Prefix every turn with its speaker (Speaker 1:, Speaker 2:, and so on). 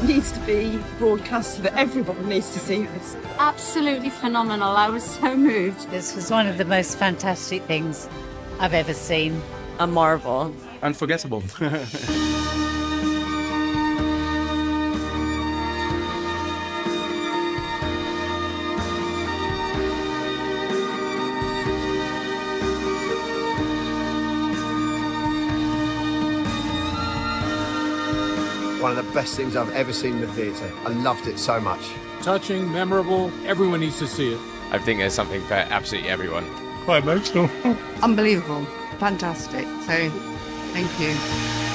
Speaker 1: it needs to be broadcast so that everybody needs to see this.
Speaker 2: Absolutely phenomenal. I was so moved.
Speaker 3: This was one of the most fantastic things I've ever seen.
Speaker 4: A marvel.
Speaker 5: Unforgettable.
Speaker 6: One of the best things I've ever seen in the theatre. I loved it so much.
Speaker 7: Touching, memorable, everyone needs to see it.
Speaker 8: I think there's something for absolutely everyone.
Speaker 5: Quite emotional.
Speaker 9: Unbelievable. Fantastic. So, thank you.